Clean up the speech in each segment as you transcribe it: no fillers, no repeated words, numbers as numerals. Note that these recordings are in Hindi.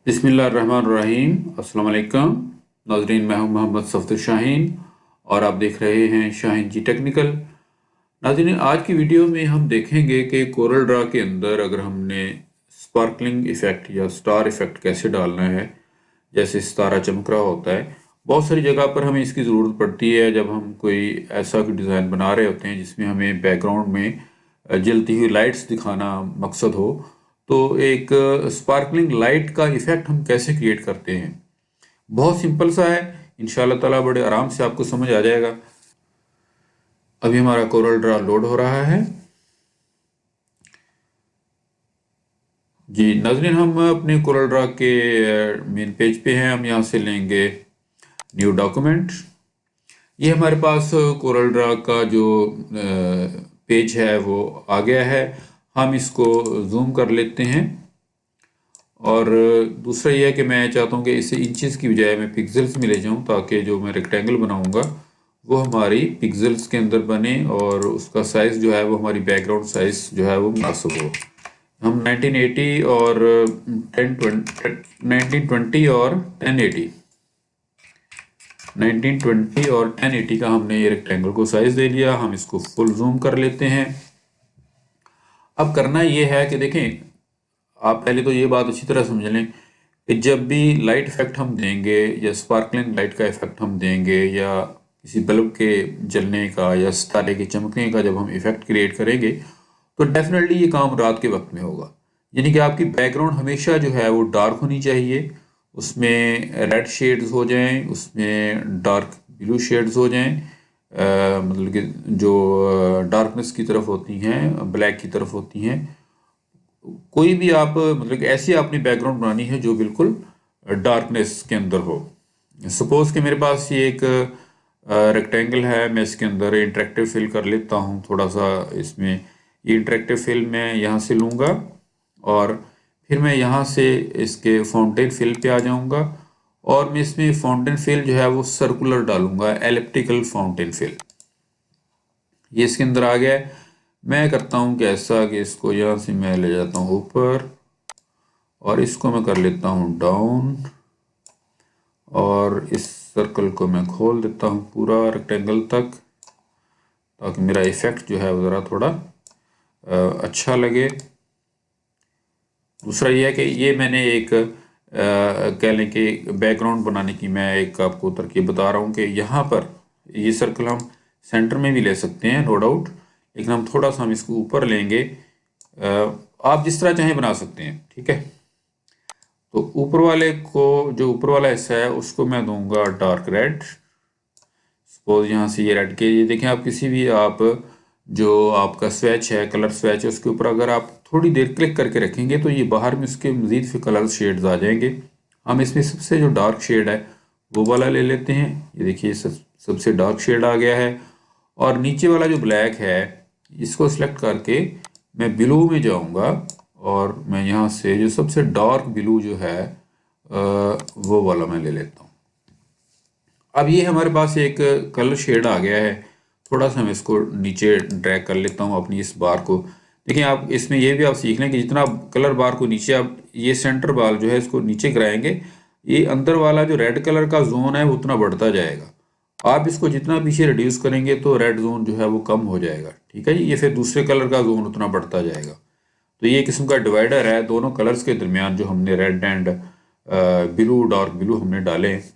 बिस्मिल्लाहिर्रहमानिर्रहीम। अस्सलाम वालेकुम नाज़रीन, मैं हूं मोहम्मद सफ़दर शाहीन और आप देख रहे हैं शाहीन जी टेक्निकल। नाज़रीन, आज की वीडियो में हम देखेंगे कि कोरल ड्रा के अंदर अगर हमने स्पार्कलिंग इफ़ेक्ट या स्टार इफ़ेक्ट कैसे डालना है। जैसे सितारा चमक रहा होता है, बहुत सारी जगह पर हमें इसकी ज़रूरत पड़ती है जब हम कोई ऐसा कोई डिज़ाइन बना रहे होते हैं जिसमें हमें बैकग्राउंड में जलती हुई लाइट्स दिखाना मकसद हो। तो एक स्पार्कलिंग लाइट का इफ़ेक्ट हम कैसे क्रिएट करते हैं, बहुत सिंपल सा है। इंशाल्लाह ताला बड़े आराम से आपको समझ आ जाएगा। अभी हमारा कोरल ड्रा लोड हो रहा है। जी नाज़रीन, हम अपने कोरल ड्रा के मेन पेज पे हैं। हम यहाँ से लेंगे न्यू डॉक्यूमेंट। ये हमारे पास कोरल ड्रा का जो पेज है वो आ गया है। हम इसको जूम कर लेते हैं। और दूसरा ये है कि मैं चाहता हूँ कि इसे इंचेस की बजाय मैं पिक्सल्स में ले जाऊँ, ताकि जो मैं रेक्टेंगल बनाऊँगा वो हमारी पिक्सल्स के अंदर बने और उसका साइज़ जो है वो हमारी बैकग्राउंड साइज़ जो है वो मुनासिब हो। हम 1980 और 1920 और 1080 1920 और 1080 का हमने ये रेक्टेंगल को साइज़ दे लिया। हम इसको फुल जूम कर लेते हैं। अब करना ये है कि देखें, आप पहले तो ये बात अच्छी तरह समझ लें कि जब भी लाइट इफेक्ट हम देंगे या स्पार्कलिंग लाइट का इफेक्ट हम देंगे या किसी बल्ब के जलने का या सितारे के चमकने का जब हम इफेक्ट क्रिएट करेंगे, तो डेफिनेटली ये काम रात के वक्त में होगा। यानी कि आपकी बैकग्राउंड हमेशा जो है वो डार्क होनी चाहिए, उसमें रेड शेड्स हो जाएं, उसमें डार्क ब्लू शेड्स हो जाएं, मतलब कि जो डार्कनेस की तरफ होती हैं, ब्लैक की तरफ होती हैं। कोई भी आप मतलब कि ऐसी अपनी बैकग्राउंड बनानी है जो बिल्कुल डार्कनेस के अंदर हो। सपोज कि मेरे पास ये एक रेक्टेंगल है, मैं इसके अंदर इंटरेक्टिव फिल कर लेता हूँ थोड़ा सा। इसमें ये इंटरेक्टिव फिल मैं यहाँ से लूँगा और फिर मैं यहाँ से इसके फाउंटेन फिल पे आ जाऊँगा और मैं इसमें फाउंटेन फिल जो है वो सर्कुलर डालूँगा, एलिप्टिकल फाउंटेन फिल। ये इसके अंदर आ गया है। मैं करता हूँ कि ऐसा कि इसको यहाँ से मैं ले जाता हूँ ऊपर और इसको मैं कर लेता हूँ डाउन और इस सर्कल को मैं खोल देता हूँ पूरा रेक्टेंगल तक, ताकि मेरा इफेक्ट जो है वो ज़रा थोड़ा अच्छा लगे। दूसरा ये है कि ये मैंने एक कह लें कि बैकग्राउंड बनाने की मैं एक आपको तरकीब बता रहा हूँ कि यहाँ पर ये सर्कल हम सेंटर में भी ले सकते हैं, नो डाउट, लेकिन हम थोड़ा सा हम इसको ऊपर लेंगे। आप जिस तरह चाहें बना सकते हैं, ठीक है। तो ऊपर वाले को, जो ऊपर वाला हिस्सा है उसको मैं दूंगा डार्क रेड। सपोज यहाँ से ये रेड के, ये देखें आप किसी भी आप जो आपका स्वेच है, कलर स्वेच है, उसके ऊपर अगर आप थोड़ी देर क्लिक करके रखेंगे तो ये बाहर में उसके मज़ीद फिर कलर शेड्स आ जाएंगे। हम इसमें सबसे जो डार्क शेड है वो वाला ले लेते हैं। ये देखिए सबसे डार्क शेड आ गया है। और नीचे वाला जो ब्लैक है इसको सिलेक्ट करके मैं ब्लू में जाऊंगा और मैं यहाँ से जो सबसे डार्क ब्लू जो है वो वाला मैं ले लेता हूँ। अब ये हमारे पास एक कलर शेड आ गया है। थोड़ा सा मैं इसको नीचे ड्रैग कर लेता हूँ अपनी इस बार को। देखिए आप इसमें ये भी आप सीख लें कि जितना आप कलर बार को नीचे, आप ये सेंटर बार जो है इसको नीचे कराएंगे, ये अंदर वाला जो रेड कलर का जोन है वो उतना बढ़ता जाएगा। आप इसको जितना पीछे रिड्यूस करेंगे तो रेड जोन जो है वो कम हो जाएगा, ठीक है जी। ये फिर दूसरे कलर का जोन उतना बढ़ता जाएगा। तो ये किस्म का डिवाइडर है दोनों कलर्स के दरमियान, जो हमने red and blue, dark blue हमने डाले हैं।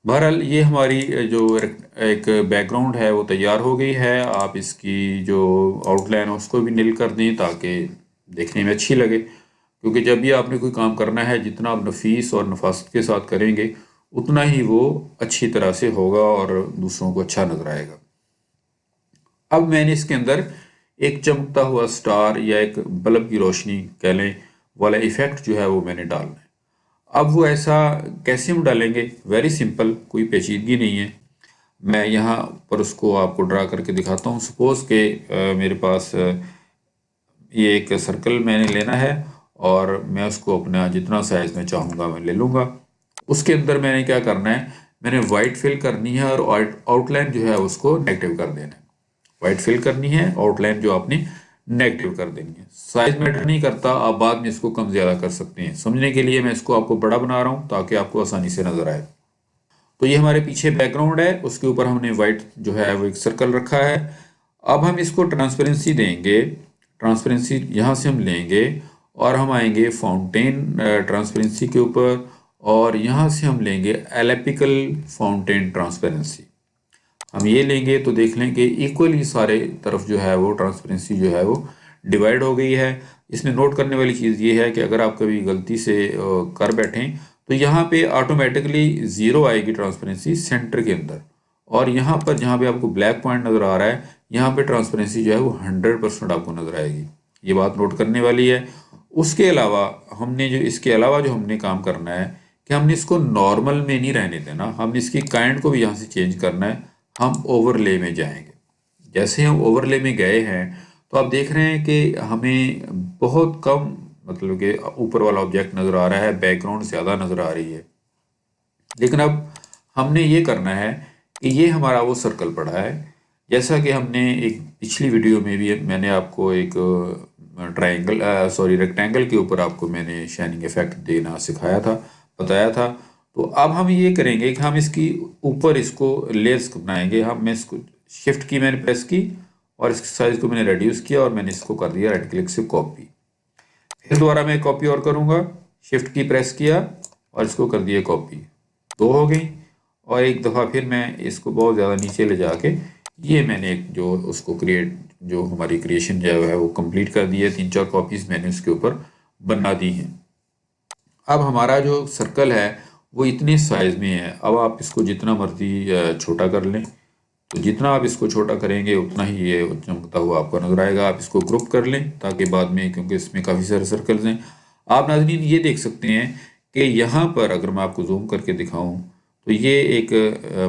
बहरहाल ये हमारी जो एक बैकग्राउंड है वो तैयार हो गई है। आप इसकी जो आउटलाइन है उसको भी नील कर दें ताकि देखने में अच्छी लगे, क्योंकि जब भी आपने कोई काम करना है, जितना आप नफीस और नफासत के साथ करेंगे उतना ही वो अच्छी तरह से होगा और दूसरों को अच्छा नजर आएगा। अब मैंने इसके अंदर एक चमकता हुआ स्टार या एक बल्ब की रोशनी कह लें वाला इफेक्ट जो है वो मैंने डालना है। अब वो ऐसा कैसे हम डालेंगे, वेरी सिंपल, कोई पेचीदगी नहीं है। मैं यहाँ पर उसको आपको ड्रा करके दिखाता हूँ। सपोज के मेरे पास ये एक सर्कल मैंने लेना है और मैं उसको अपना जितना साइज में चाहूँगा मैं ले लूँगा। उसके अंदर मैंने क्या करना है, मैंने वाइट फिल करनी है और आउटलाइन जो है उसको नेगेटिव कर देना है। वाइट फिल करनी है, आउटलाइन जो आपने नेगेटिव कर देंगे। साइज मैटर नहीं करता, आप बाद में इसको कम ज़्यादा कर सकते हैं। समझने के लिए मैं इसको आपको बड़ा बना रहा हूँ ताकि आपको आसानी से नज़र आए। तो ये हमारे पीछे बैकग्राउंड है, उसके ऊपर हमने वाइट जो है वो एक सर्कल रखा है। अब हम इसको ट्रांसपेरेंसी देंगे। ट्रांसपेरेंसी यहाँ से हम लेंगे और हम आएंगे फाउंटेन ट्रांसपेरेंसी के ऊपर, और यहाँ से हम लेंगे एलिप्टिकल फाउंटेन ट्रांसपेरेंसी। हम ये लेंगे तो देख लें कि इक्वली सारे तरफ जो है वो ट्रांसपेरेंसी जो है वो डिवाइड हो गई है। इसमें नोट करने वाली चीज़ ये है कि अगर आप कभी गलती से कर बैठें तो यहाँ पे ऑटोमेटिकली ज़ीरो आएगी ट्रांसपेरेंसी सेंटर के अंदर, और यहाँ पर जहाँ पे आपको ब्लैक पॉइंट नज़र आ रहा है यहाँ पे ट्रांसपेरेंसी जो है वो 100% आपको नज़र आएगी। ये बात नोट करने वाली है। उसके अलावा हमने जो इसके अलावा जो हमने काम करना है कि हमने इसको नॉर्मल में नहीं रहने देना, हमने इसकी काइंड को भी यहाँ से चेंज करना है। हम ओवरले में जाएंगे। जैसे हम ओवरले में गए हैं तो आप देख रहे हैं कि हमें बहुत कम मतलब कि ऊपर वाला ऑब्जेक्ट नज़र आ रहा है, बैकग्राउंड ज़्यादा नज़र आ रही है। लेकिन अब हमने ये करना है कि ये हमारा वो सर्कल पड़ा है, जैसा कि हमने एक पिछली वीडियो में भी मैंने आपको एक रेक्टेंगल के ऊपर आपको मैंने शाइनिंग इफेक्ट देना सिखाया था, बताया था। तो अब हम ये करेंगे कि हम इसकी ऊपर इसको लेयर्स बनाएंगे। मैं इसको शिफ्ट की मैंने प्रेस की और इसके साइज को मैंने रिड्यूस किया और मैंने इसको कर दिया राइट क्लिक से कॉपी। फिर दोबारा मैं कॉपी और करूँगा, शिफ्ट की प्रेस किया और इसको कर दिया कॉपी, दो हो गई। और एक दफ़ा फिर मैं इसको बहुत ज़्यादा नीचे ले जाके ये मैंने जो उसको जो हमारी क्रिएशन जो है वो कंप्लीट कर दी है। 3-4 कॉपीज़ मैंने उसके ऊपर बना दी हैं। अब हमारा जो सर्कल है वो इतने साइज़ में है। अब आप इसको जितना मर्जी छोटा कर लें, तो जितना आप इसको छोटा करेंगे उतना ही ये चमकता हुआ आपको नजर आएगा। आप इसको ग्रुप कर लें ताकि बाद में, क्योंकि इसमें काफ़ी सारे सर्कल्स हैं। आप नाज़रीन ये देख सकते हैं कि यहाँ पर अगर मैं आपको जूम करके दिखाऊं तो ये एक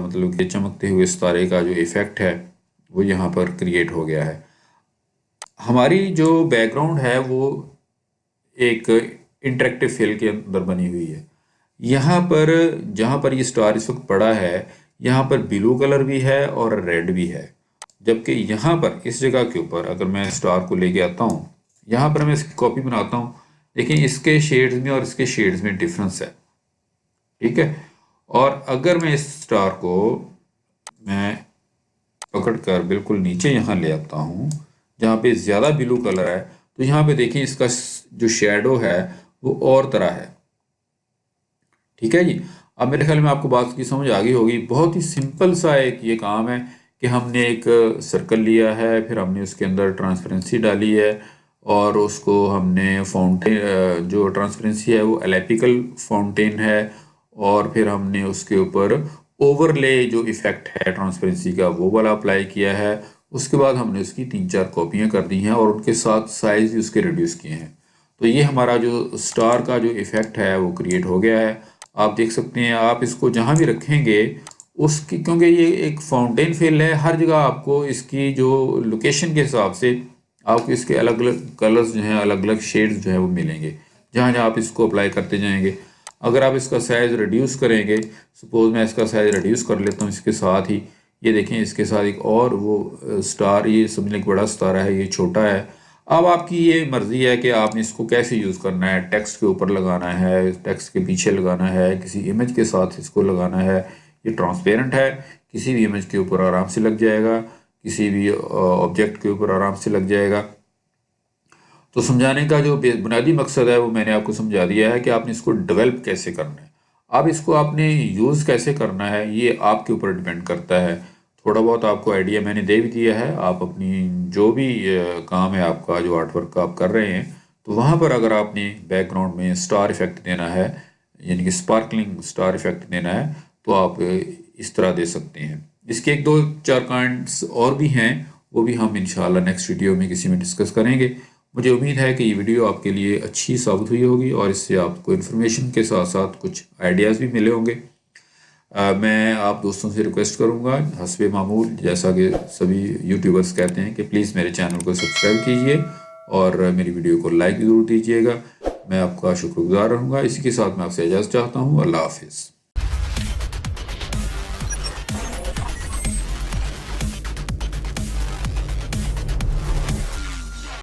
मतलब कि चमकते हुए सितारे का जो इफ़ेक्ट है वो यहाँ पर क्रिएट हो गया है। हमारी जो बैकग्राउंड है वो एक इंटरेक्टिव फील के अंदर बनी हुई है। यहाँ पर जहाँ पर ये स्टार इस वक्त पड़ा है यहाँ पर ब्लू कलर भी है और रेड भी है, जबकि यहाँ पर इस जगह के ऊपर अगर मैं स्टार को लेके आता हूँ, यहाँ पर मैं इसकी कॉपी बनाता हूँ, देखिए इसके शेड्स में और इसके शेड्स में डिफरेंस है, ठीक है। और अगर मैं इस स्टार को मैं पकड़ कर बिल्कुल नीचे यहाँ ले आता हूँ जहाँ पे ज़्यादा ब्लू कलर है, तो यहाँ पे देखिए इसका जो शेडो है वो और तरह है, ठीक है जी। अब मेरे ख्याल में आपको बात की समझ आ गई होगी। बहुत ही सिंपल सा एक ये काम है कि हमने एक सर्कल लिया है, फिर हमने उसके अंदर ट्रांसपेरेंसी डाली है और उसको हमने फाउंटेन, जो ट्रांसपेरेंसी है वो एलिप्टिकल फाउंटेन है, और फिर हमने उसके ऊपर ओवरले जो इफ़ेक्ट है ट्रांसपेरेंसी का वो वाला अप्लाई किया है। उसके बाद हमने उसकी 3-4 कॉपियाँ कर दी हैं और उनके साथ साइज़ भी उसके रिड्यूस किए हैं। तो ये हमारा जो स्टार का जो इफ़ेक्ट है वो क्रिएट हो गया है। आप देख सकते हैं, आप इसको जहाँ भी रखेंगे उसकी, क्योंकि ये एक फाउंटेन फिल है, हर जगह आपको इसकी जो लोकेशन के हिसाब से आपको इसके अलग अलग कलर्स जो हैं, अलग अलग शेड्स जो है वो मिलेंगे जहाँ जहाँ आप इसको अप्लाई करते जाएंगे। अगर आप इसका साइज़ रिड्यूस करेंगे, सपोज मैं इसका साइज़ रिड्यूस कर लेता हूँ इसके साथ ही, ये देखें इसके साथ एक और वो स्टार, ये समझ लें बड़ा सितारा है, ये छोटा है। अब आपकी ये मर्ज़ी है कि आपने इसको कैसे यूज़ करना है, टेक्स्ट के ऊपर लगाना है, टेक्स्ट के पीछे लगाना है, किसी इमेज के साथ इसको लगाना है। ये ट्रांसपेरेंट है, किसी भी इमेज के ऊपर आराम से लग जाएगा, किसी भी ऑब्जेक्ट के ऊपर आराम से लग जाएगा। तो समझाने का जो बुनियादी मकसद है वो मैंने आपको समझा दिया है कि आपने इसको डेवलप कैसे करना है। अब इसको आपने यूज़ कैसे करना है ये आपके ऊपर डिपेंड करता है। थोड़ा बहुत आपको आइडिया मैंने दे भी दिया है। आप अपनी जो भी काम है आपका, जो आर्ट वर्क आप कर रहे हैं, तो वहाँ पर अगर आपने बैकग्राउंड में स्टार इफेक्ट देना है, यानी कि स्पार्कलिंग स्टार इफेक्ट देना है, तो आप इस तरह दे सकते हैं। इसके 1-2-4 काइंड्स और भी हैं, वो भी हम इंशाल्लाह नेक्स्ट वीडियो में किसी में डिस्कस करेंगे। मुझे उम्मीद है कि ये वीडियो आपके लिए अच्छी साबित हुई होगी और इससे आपको इन्फॉर्मेशन के साथ साथ कुछ आइडियाज़ भी मिले होंगे। मैं आप दोस्तों से रिक्वेस्ट करूंगा हस्बे मामूल, जैसा कि सभी यूट्यूबर्स कहते हैं, कि प्लीज़ मेरे चैनल को सब्सक्राइब कीजिए और मेरी वीडियो को लाइक ज़रूर दीजिएगा। मैं आपका शुक्रगुजार रहूँगा। इसी के साथ मैं आपसे इजाज़त चाहता हूँ। अल्लाह हाफिज़।